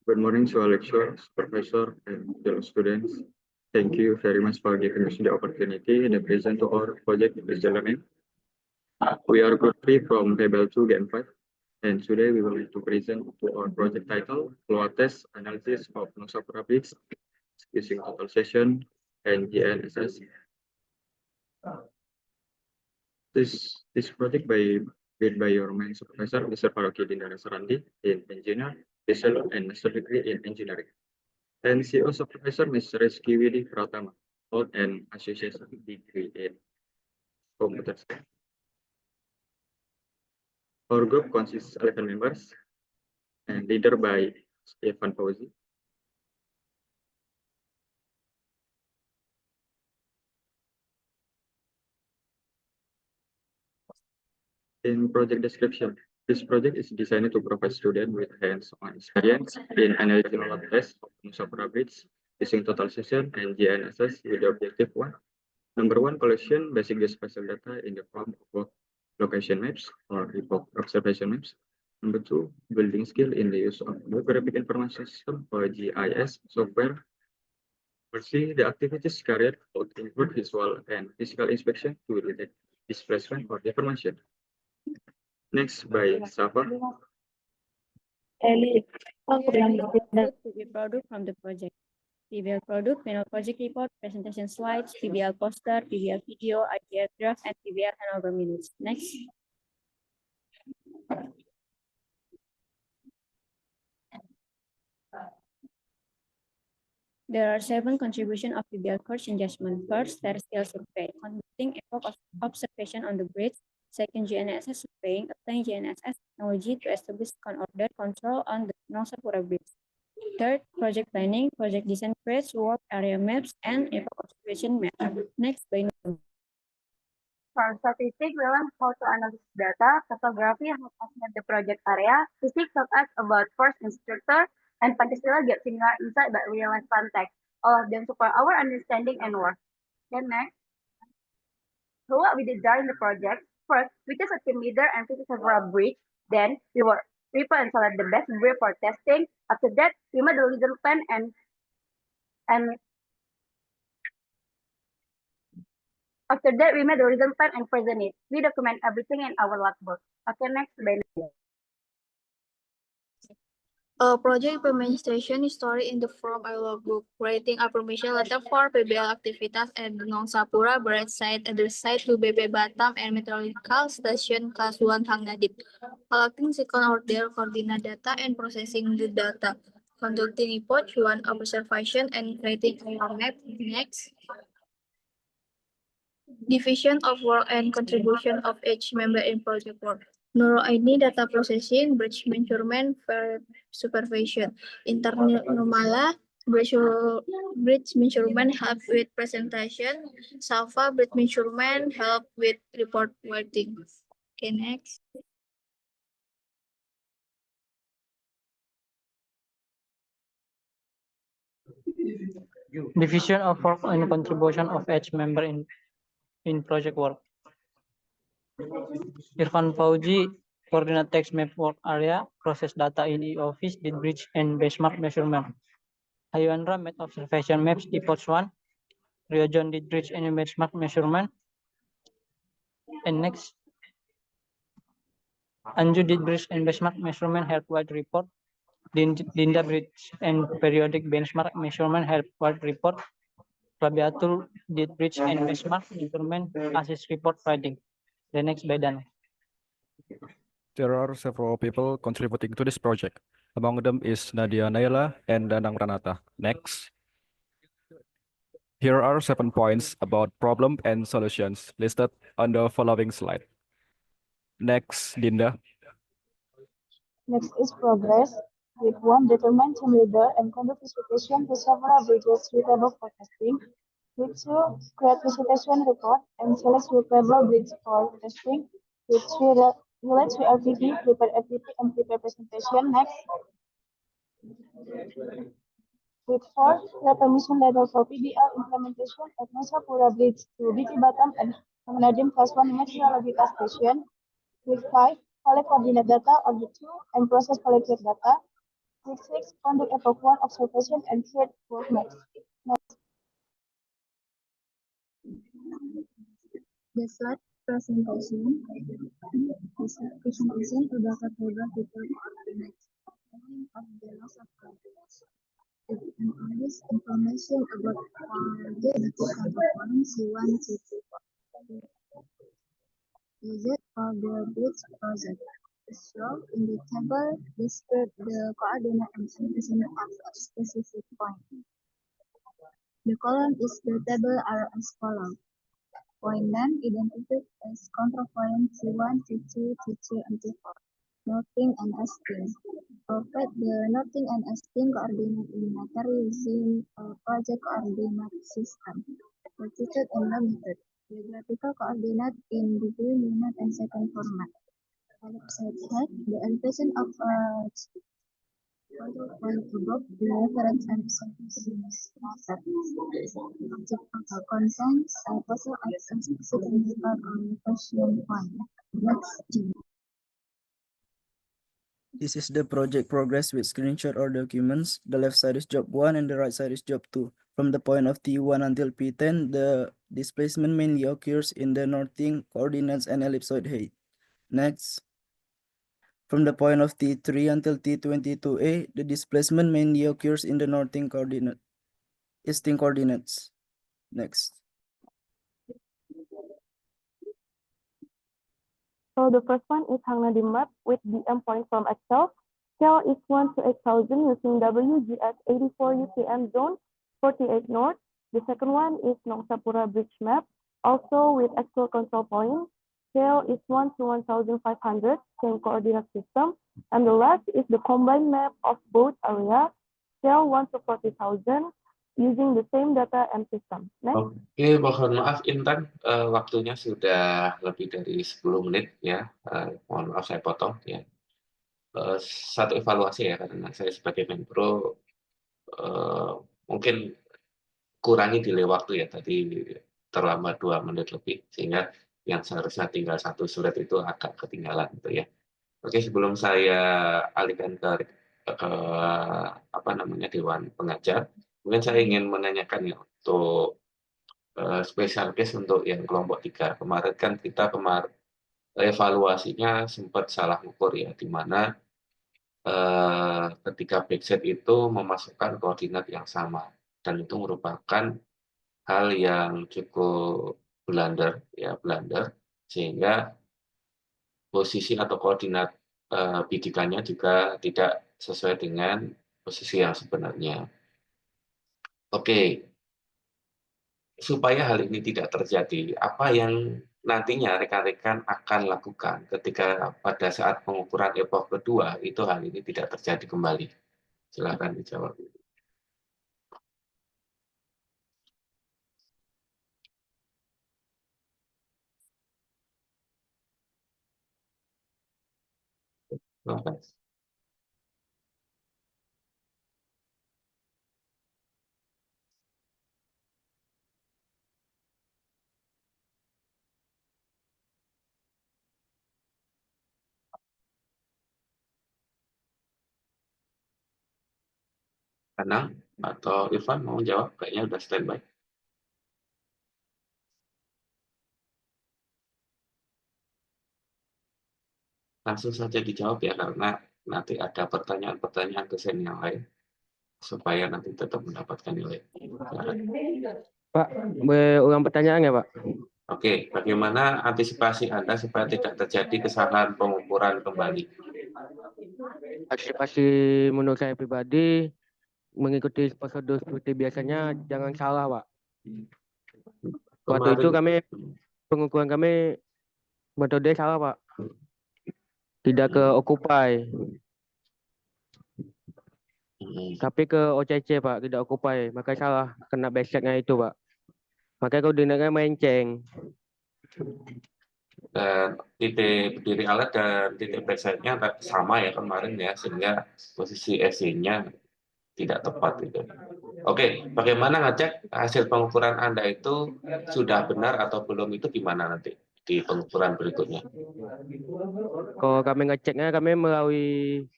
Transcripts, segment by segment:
Good morning to our lecturers, professor, and fellow students. Thank you very much for giving us the opportunity to present to our project digital learning. We are Godfrey from Table 2 Game 5, and today we will to present to our project title, Flow Test Analysis of Nusapura Bits using Total Session and GNSS. This project made by your main supervisor, Mr. Paroki Dindara Sarandi, in engineer, bachelor and master degree in engineering. And CEO supervisor, Mr. Rizky Widi Pratama, hold an associate degree in computer science. Our group consists of 11 members and leader by Stefan Fauzi. In project description, this project is designed to provide students with hands-on experience in analyzing lab tests of Nusapura Bits using total session and GNSS with the objective one. Number one, collection basic geospatial data in the form of both location maps or remote observation maps. Number two, building skill in the use of geographic information system or GIS software. Number three, the activities carried out include visual and physical inspection to detect displacement or deformation. Next by Safa. PBL product from the project. PBL product, panel project report, presentation slides, PBL poster, PBL video, idea draft, and PBL handover minutes. Next. There are 7 contributions of PBL course engagement. First, terrestrial survey, conducting epoch of observation on the bridge. Second, GNSS surveying, applying GNSS technology to establish order control on the Nusapura Bridge. Third, project planning, project design phase, work area maps, and epoch observation map. Next, by For statistics, we learn how to analyze data. Photography helps us map the project area. Physics taught us about force and structure, and Pancasila get similar insight but real-life context. All of them support our understanding and work. Then next, so what we did during the project, first, we chose a team leader and fixed several bridge. Then, we put and select the best bridge for testing. After that, we made the legal plan and after that, we made the reason plan and present it. We document everything in our logbook. Okay, next, Benny. A project implementation is stored in the form of logbook, writing affirmation letter for PBL activities at the Nusapura Bridge site, address site to BB Batam and Meteorological Station Class 1 Hangadip, collecting second order coordinate data and processing the data, conducting epoch 1 observation and creating a map. Next. Division of work and contribution of each member in project work. Neuro ID data processing, bridge measurement, supervision. Internal Numala, bridge measurement help with presentation. Salva, bridge measurement help with report writing. Okay, next. Division of work and contribution of each member in project work. Irfan Fauji, coordinate text map work area, process data in e-office, did bridge and benchmark measurement. Ayuandra made observation maps, epoch 1. Rio John did bridge and benchmark measurement. And next, Anju did bridge and benchmark measurement, help wide report. Linda bridge and periodic benchmark measurement, help wide report. Rabiatul did bridge and benchmark measurement, assist report writing. The next by Dan. There are several people contributing to this project. Among them is Nadia Naila and Danang Ranata. Next. Here are 7 points about problem and solutions listed on the following slide. Next, Dinda. Next is progress. With 1, determine team leader and conduct visitation to several bridges suitable for testing. With 2, create visitation report and select suitable bridge for testing. With 3, relate to LTP, prepare FTP, and prepare presentation. Next. With 4, create a mission letter for PBL implementation at Nusapura Bridge to BT Batam and Nadim Class 1 Meteorological Station. With 5, collect coordinate data of the 2 and process collected data. Week 6, conduct epoch 1 observation and create world maps. The slide presentation about the program report coordinates of the loss of coordinates. It includes information about project components C1, C2. Is it for the bridge project? So in the table, describe the coordinate and position of a specific point. The column is the table are as follows. Point name identified as control point C1, C2, T2, and T4. Noting and asking. Provide the noting and asking coordinate in matter using a project coordinate system. Altitude and longitude. Geographical coordinate in degree, minute, and second format. Ellipsoid head. The elevation of a control point above the reference and object of content also acts as specific on question point. Next. This is the project progress with screenshot or documents. The left side is job 1 and the right side is job 2. From the point of T1 until P10, the displacement mainly occurs in the northing coordinates and ellipsoid height. Next. From the point of T3 until T22A, the displacement mainly occurs in the northing coordinate, easting coordinates. Next. So the first one is Hang Nadim map with the endpoint from Excel. Scale is 1 to 8,000 using WGS 84 UTM zone 48 north. The second one is Nong Sapura bridge map, also with actual control point. Scale is 1 to 1,500, same coordinate system. And the last is the combined map of both area. Scale 1 to 40,000 using the same data and system. Next. Oke, mohon maaf Intan, waktunya sudah lebih dari 10 menit ya. Mohon maaf saya potong ya. Satu evaluasi ya, karena saya sebagai Menpro mungkin kurangi delay waktu ya, tadi terlambat 2 menit lebih, sehingga yang seharusnya tinggal 1 slide itu agak ketinggalan gitu ya. Oke, sebelum saya alihkan ke Dewan Pengajar, mungkin saya ingin menanyakan ya untuk special case untuk yang kelompok 3. Kemarin kan kita evaluasinya sempat salah ukur ya, di mana ketika backset itu memasukkan koordinat yang sama, dan itu merupakan hal yang cukup blunder, sehingga posisi atau koordinat bidikannya juga tidak sesuai dengan posisi yang sebenarnya. Oke, supaya hal ini tidak terjadi, apa yang nantinya rekan-rekan akan lakukan ketika pada saat pengukuran epoch kedua itu hal ini tidak terjadi kembali? Silakan dijawab. Silakan. Anang atau Irfan mau jawab? Kayaknya udah standby. Langsung saja dijawab ya, karena nanti ada pertanyaan-pertanyaan dosen yang lain, supaya nanti tetap mendapatkan nilai. Pak, boleh ulang pertanyaannya, Pak? Oke, bagaimana antisipasi Anda supaya tidak terjadi kesalahan pengukuran kembali? Antisipasi menurut saya pribadi, mengikuti prosedur seperti biasanya, jangan salah, Pak. Waktu itu pengukuran kami, metode salah, Pak. Tidak ke Occupy, tapi ke OCC, Pak, tidak Occupy. Maka salah, kena backsetnya itu, Pak. Makanya koordinatnya melenceng. Dan titik berdiri alat dan titik backsetnya sama ya kemarin ya, sehingga posisi FC-nya tidak tepat gitu. Oke, bagaimana ngecek hasil pengukuran Anda itu sudah benar atau belum, itu gimana nanti di pengukuran berikutnya? Kalau kami ngeceknya, kami melalui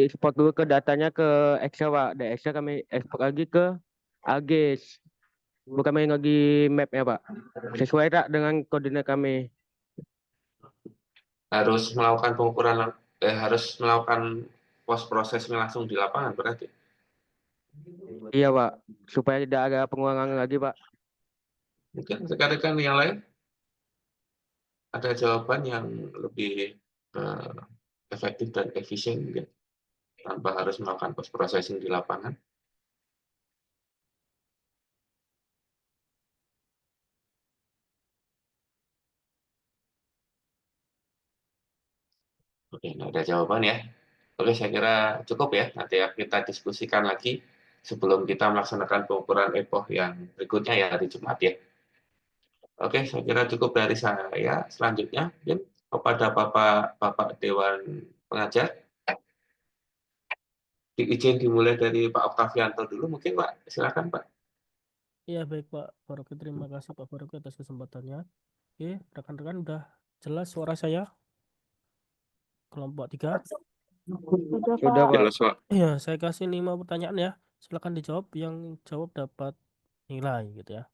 export dulu ke datanya ke Excel Pak. Dari Excel kami export lagi ke AGIS. Bukan main lagi map ya Pak. Sesuai tak dengan koordinat kami? Harus melakukan pengukuran, harus melakukan post processing langsung di lapangan berarti. Iya Pak. Supaya tidak ada pengulangan lagi Pak. Mungkin rekan-rekan yang lain ada jawaban yang lebih efektif dan efisien mungkin, tanpa harus melakukan post processing di lapangan. Oke, nah ada jawaban ya. Oke, saya kira cukup ya. Nanti ya kita diskusikan lagi sebelum kita melaksanakan pengukuran EPOH yang berikutnya ya hari Jumat ya. Oke, saya kira cukup dari saya. Selanjutnya, mungkin kepada Bapak Dewan Pengajar, izin dimulai dari Pak Oktavianto dulu mungkin Pak. Silakan Pak. Iya baik Pak Farouk, terima kasih Pak Farouk atas kesempatannya. Oke, rekan-rekan udah jelas suara saya? Kelompok 3. Sudah Pak. Jelas, Pak. Iya, saya kasih 5 pertanyaan ya. Silakan dijawab, yang jawab dapat nilai gitu ya.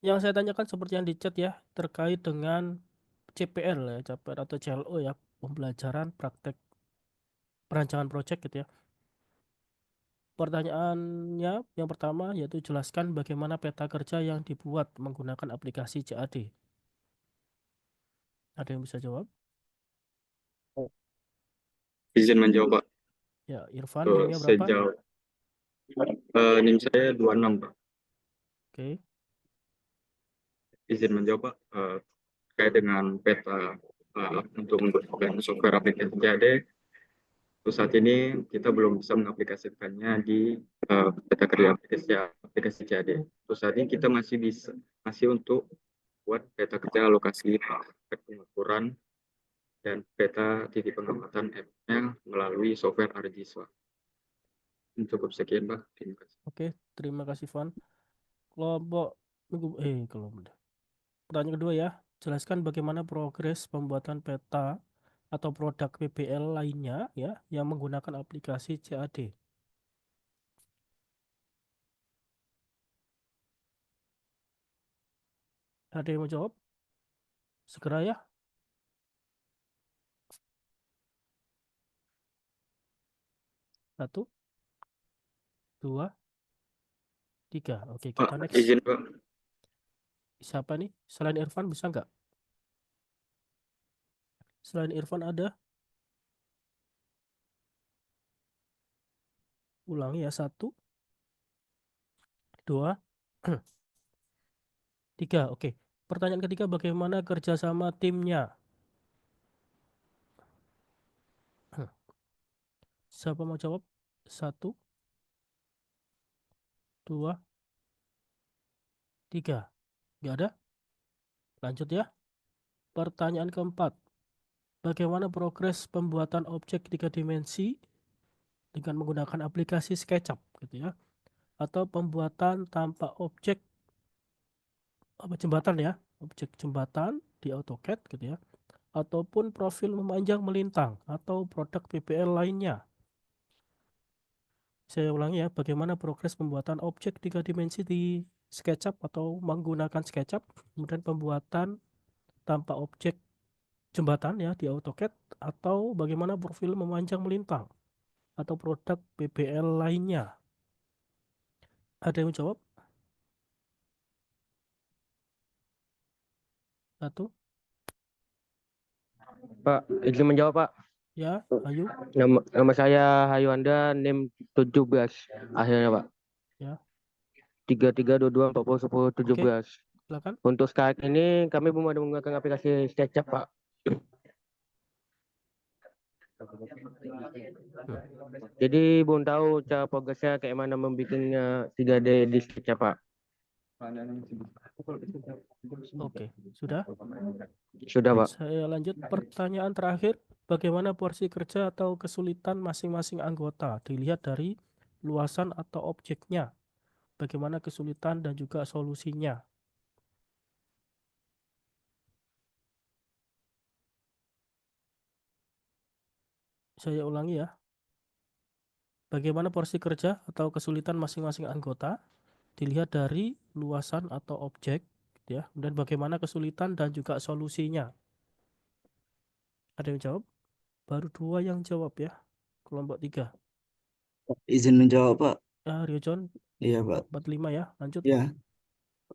Yang saya tanyakan seperti yang di chat ya, terkait dengan CPL ya, CPL atau CLO ya, pembelajaran praktek perancangan proyek gitu ya. Pertanyaannya yang pertama yaitu jelaskan bagaimana peta kerja yang dibuat menggunakan aplikasi CAD. Ada yang bisa jawab? Izin menjawab, Pak. Ya, Irfan, NIM-nya berapa? Sejauh NIM saya 26, Pak. Oke. Izin menjawab, Pak. Terkait dengan peta untuk menggunakan software aplikasi CAD, untuk saat ini kita belum bisa mengaplikasikannya di peta kerja aplikasi CAD. Untuk saat ini kita masih untuk buat peta kerja alokasi pengukuran dan peta titik pengamatan F-nya melalui software ArcGIS, Pak. Cukup sekian, Pak. Terima kasih. Oke, terima kasih Van. Kelompok pertanyaan kedua ya, jelaskan bagaimana progres pembuatan peta atau produk PBL lainnya ya yang menggunakan aplikasi CAD. Ada yang mau jawab? Segera ya. Satu, dua, tiga. Oke, kita next. Izin, Pak. Siapa nih? Selain Irfan bisa nggak? Selain Irfan ada? Ulangi ya, satu, dua, tiga. Oke. Pertanyaan ketiga, bagaimana kerjasama timnya? Siapa mau jawab? Satu, dua, tiga. Nggak ada? Lanjut ya. Pertanyaan keempat, bagaimana progres pembuatan objek 3 dimensi dengan menggunakan aplikasi SketchUp gitu ya, atau pembuatan tanpa objek jembatan ya, objek jembatan di AutoCAD gitu ya, ataupun profil memanjang melintang atau produk PBL lainnya. Saya ulangi ya, bagaimana progres pembuatan objek 3 dimensi di SketchUp atau menggunakan SketchUp, kemudian pembuatan tanpa objek jembatan ya di AutoCAD, atau bagaimana profil memanjang melintang atau produk PBL lainnya. Ada yang menjawab? Satu. Pak, izin menjawab Pak. Ya, Ayu. Nama saya Hayuanda, NIM 17 akhirnya Pak. Ya. 3322401017. Silakan. Untuk saat ini kami belum ada menggunakan aplikasi SketchUp Pak. Jadi belum tahu cara progresnya kayak mana membuatnya 3D di SketchUp Pak. Oke, sudah? Sudah Pak. Saya lanjut pertanyaan terakhir. Bagaimana porsi kerja atau kesulitan masing-masing anggota dilihat dari luasan atau objeknya? Bagaimana kesulitan dan juga solusinya? Saya ulangi ya. Bagaimana porsi kerja atau kesulitan masing-masing anggota dilihat dari luasan atau objek, gitu ya. Dan bagaimana kesulitan dan juga solusinya. Ada yang jawab? Baru 2 yang jawab ya. Kelompok 3. Izin menjawab, Pak. Rio John Iya, Pak. 45 ya. Lanjut. Ya,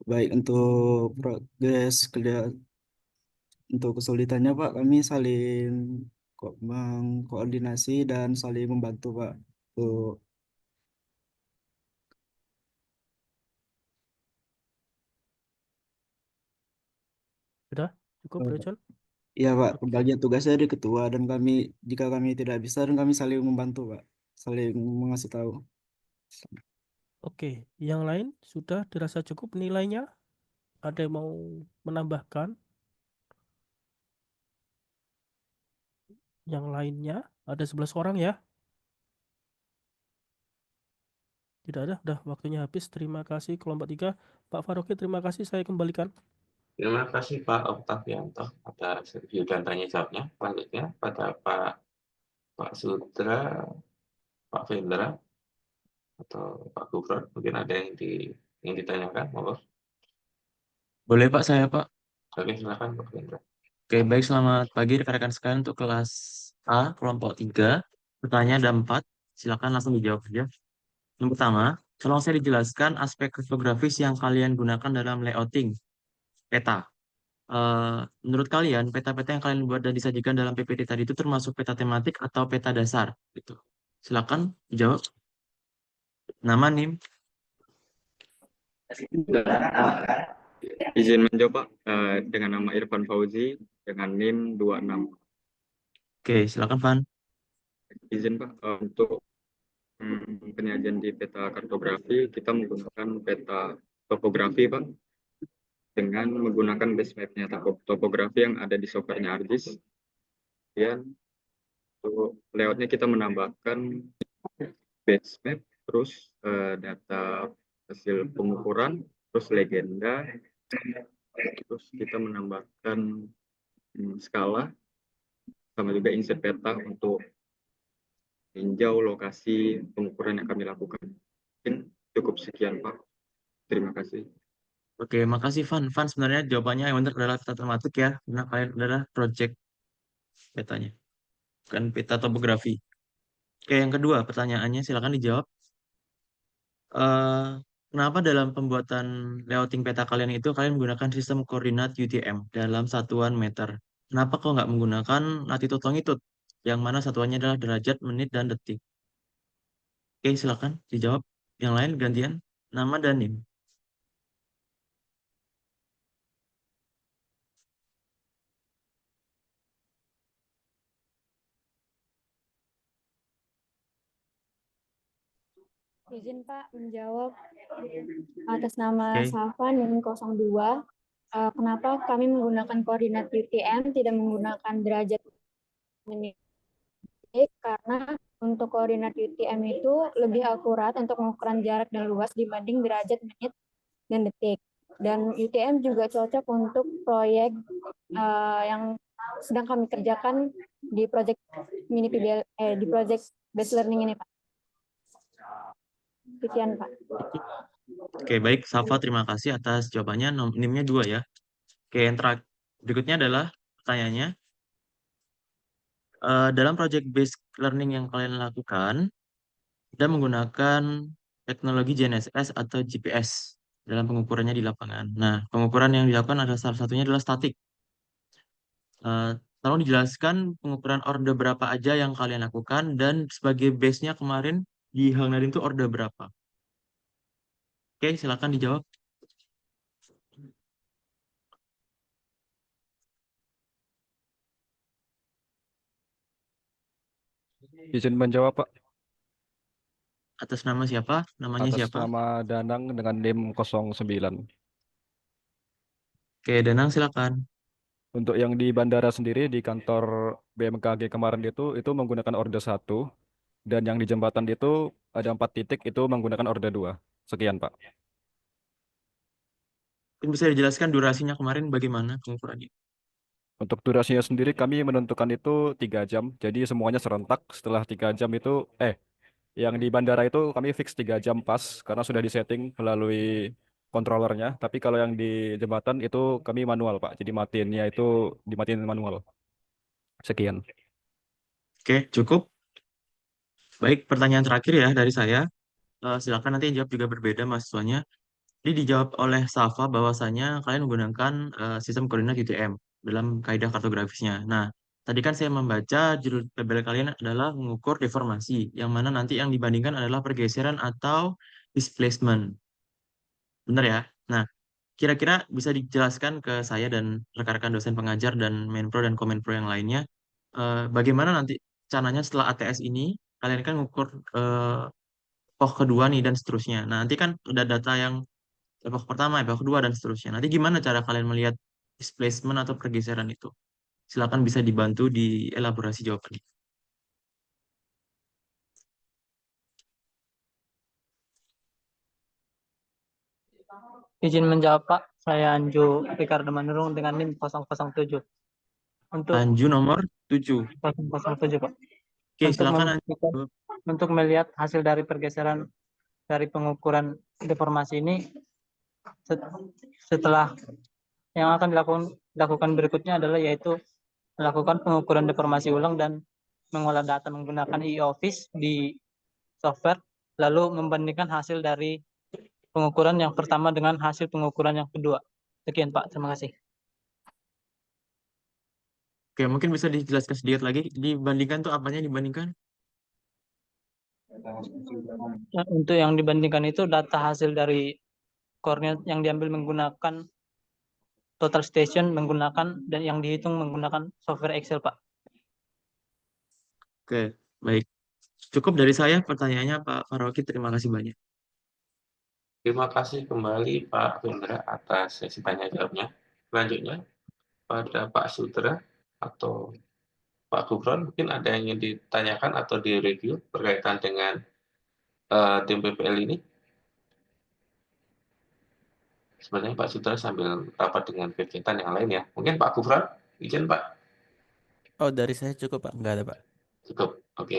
baik untuk progres kerja untuk kesulitannya, Pak, kami saling mengkoordinasi dan saling membantu, Pak. Untuk Sudah? Cukup Rio John? Iya, Pak, Oke. pembagian tugasnya dari ketua dan kami jika kami tidak bisa dan kami saling membantu, Pak. Saling mengasih tahu. Oke, yang lain sudah dirasa cukup nilainya? Ada yang mau menambahkan? Yang lainnya ada 11 orang ya. Tidak ada, udah waktunya habis. Terima kasih kelompok 3. Pak Faroki, terima kasih, saya kembalikan. Terima kasih Pak Oktavianto atas review dan tanya jawabnya. Selanjutnya pada Pak Sudra, Pak Vendra, atau Pak Gufron. Mungkin ada yang ditanyakan, monggo. Boleh Pak, saya Pak. Oke, silakan Pak Vendra. Oke, baik, selamat pagi rekan-rekan sekalian untuk kelas A, kelompok 3. Pertanyaan ada 4, silakan langsung dijawab saja. Yang pertama, tolong saya dijelaskan aspek kriptografis yang kalian gunakan dalam layouting peta. Menurut kalian, peta-peta yang kalian buat dan disajikan dalam PPT tadi itu termasuk peta tematik atau peta dasar? Gitu. Silakan dijawab. Nama, NIM. Izin menjawab Pak, dengan nama Irfan Fauzi dengan NIM 26. Oke, silakan Van. Izin Pak, untuk penyajian di peta kartografi kita menggunakan peta topografi Pak, dengan menggunakan base map-nya topografi yang ada di software-nya ArcGIS. Kemudian untuk layoutnya kita menambahkan base map, terus data hasil pengukuran, terus legenda, terus kita menambahkan skala, sama juga insert peta untuk tinjau lokasi pengukuran yang kami lakukan. Mungkin cukup sekian Pak. Terima kasih. Oke, makasih Van. Van, sebenarnya jawabannya yang benar adalah peta tematik ya, karena kalian adalah project petanya, bukan peta topografi. Oke, yang kedua pertanyaannya silakan dijawab. Kenapa dalam pembuatan layouting peta kalian itu kalian menggunakan sistem koordinat UTM dalam satuan meter? Kenapa kok nggak menggunakan latitude longitude, yang mana satuannya adalah derajat, menit, dan detik? Oke, silakan dijawab. Yang lain gantian, nama dan NIM. Izin Pak menjawab atas nama Oke. Safan NIM 02. Kenapa kami menggunakan koordinat UTM, tidak menggunakan derajat menit? Karena untuk koordinat UTM itu lebih akurat untuk mengukuran jarak dan luas dibanding derajat, menit, dan detik. Dan UTM juga cocok untuk proyek yang sedang kami kerjakan di proyek mini PBL, di proyek based learning ini Pak. Sekian Pak. Oke, baik. Safa, terima kasih atas jawabannya. NIM-nya 2 ya. Oke, yang terakhir. Berikutnya adalah pertanyaannya. Dalam project based learning yang kalian lakukan, Anda menggunakan teknologi GNSS atau GPS dalam pengukurannya di lapangan. Nah, pengukuran yang dilakukan adalah salah satunya adalah statik. Tolong dijelaskan pengukuran orde berapa aja yang kalian lakukan dan sebagai base-nya kemarin di Hang Nadiem itu orde berapa? Oke, silakan dijawab. Izin menjawab, Pak. Atas nama siapa? Namanya Atas siapa? nama Danang dengan NIM 09. Oke, Danang silakan. Untuk yang di bandara sendiri di kantor BMKG kemarin itu menggunakan orde 1, dan yang di jembatan itu ada 4 titik itu menggunakan orde 2. Sekian, Pak. Mungkin bisa dijelaskan durasinya kemarin bagaimana pengukurannya? Untuk durasinya sendiri kami menentukan itu 3 jam. Jadi semuanya serentak. Setelah 3 jam itu Yang di bandara itu kami fix 3 jam pas karena sudah disetting melalui controllernya. Tapi kalau yang di jembatan itu kami manual, Pak. Jadi matiinnya itu dimatiin manual. Sekian. Oke, cukup. Baik, pertanyaan terakhir ya dari saya. Silakan nanti yang jawab juga berbeda mahasiswanya. Jadi dijawab oleh Safa bahwasanya kalian menggunakan sistem koordinat UTM dalam kaidah kartografisnya. Nah, tadi kan saya membaca judul PBL kalian adalah mengukur deformasi, yang mana nanti yang dibandingkan adalah pergeseran atau displacement. Benar ya? Nah, kira-kira bisa dijelaskan ke saya dan rekan-rekan dosen pengajar dan Menpro dan Komenpro yang lainnya, bagaimana nanti caranya setelah ATS ini, kalian kan ngukur epoch kedua nih dan seterusnya. Nah, nanti kan udah data yang epoch pertama, epoch kedua, dan seterusnya. Nanti gimana cara kalian melihat displacement atau pergeseran itu? Silakan bisa dibantu di elaborasi jawabannya. Izin menjawab Pak, saya Anju Ricardo Manurung dengan NIM 007. Untuk Anju nomor 7. 007 Pak. Oke, Untuk silakan Anju. membuktikan, untuk melihat hasil dari pergeseran dari pengukuran deformasi ini setelah yang akan dilakukan berikutnya adalah yaitu melakukan pengukuran deformasi ulang dan mengolah data menggunakan e-office di software, lalu membandingkan hasil dari pengukuran yang pertama dengan hasil pengukuran yang kedua. Sekian Pak, terima kasih. Oke, mungkin bisa dijelaskan sedikit lagi. Dibandingkan tuh apanya dibandingkan? Nah, untuk yang dibandingkan itu data hasil dari koordinat yang diambil menggunakan total station menggunakan dan yang dihitung menggunakan software Excel, Pak. Oke, baik. Cukup dari saya pertanyaannya Pak Faroki. Terima kasih banyak. Terima kasih kembali Pak Hendra atas sesi tanya jawabnya. Selanjutnya pada Pak Sudra atau Pak Gufron, mungkin ada yang ingin ditanyakan atau direview berkaitan dengan tim PPL ini. Sebenarnya Pak Sudra sambil rapat dengan kegiatan yang lain ya. Mungkin Pak Gufron, izin Pak. Oh, dari saya cukup Pak, nggak ada Pak. Cukup, oke.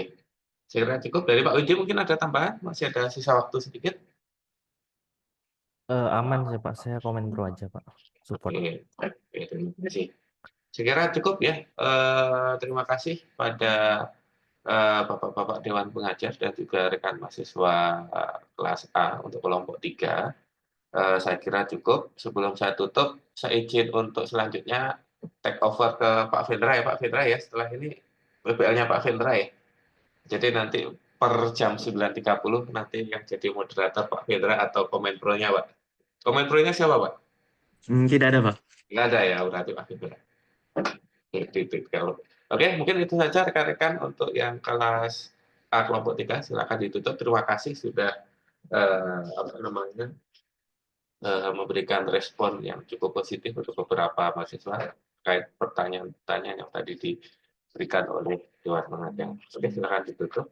Saya kira cukup. Dari Pak Widi mungkin ada tambahan, masih ada sisa waktu sedikit. Aman sih Pak, saya komen pro aja Pak, support. Oke, terima kasih. Saya kira cukup ya. Terima kasih pada Bapak-Bapak Dewan Pengajar dan juga rekan mahasiswa kelas A untuk kelompok 3. Saya kira cukup. Sebelum saya tutup, saya izin untuk selanjutnya take over ke Pak Vendra ya, Pak Vendra ya. Setelah ini PPL-nya Pak Vendra ya. Jadi nanti per jam 9.30 nanti yang jadi moderator Pak Vendra atau Komenpro-nya Pak. Komenpro-nya siapa Pak? Tidak ada Pak. Nggak ada ya, berarti Pak Vendra. Oke, mungkin itu saja rekan-rekan untuk yang kelas A kelompok 3. Silakan ditutup. Terima kasih sudah memberikan respon yang cukup positif untuk beberapa mahasiswa terkait pertanyaan-pertanyaan yang tadi diberikan oleh Dewan Pengajar. Oke, silakan ditutup.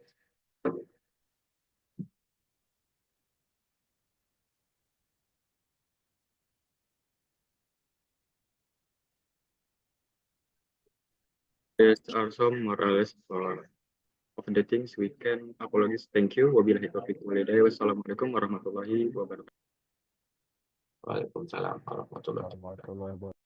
These are some more or less of the things we can apologize. Thank you. Wabillahi taufiq wal hidayah. Wassalamualaikum warahmatullahi wabarakatuh. Waalaikumsalam warahmatullahi wabarakatuh.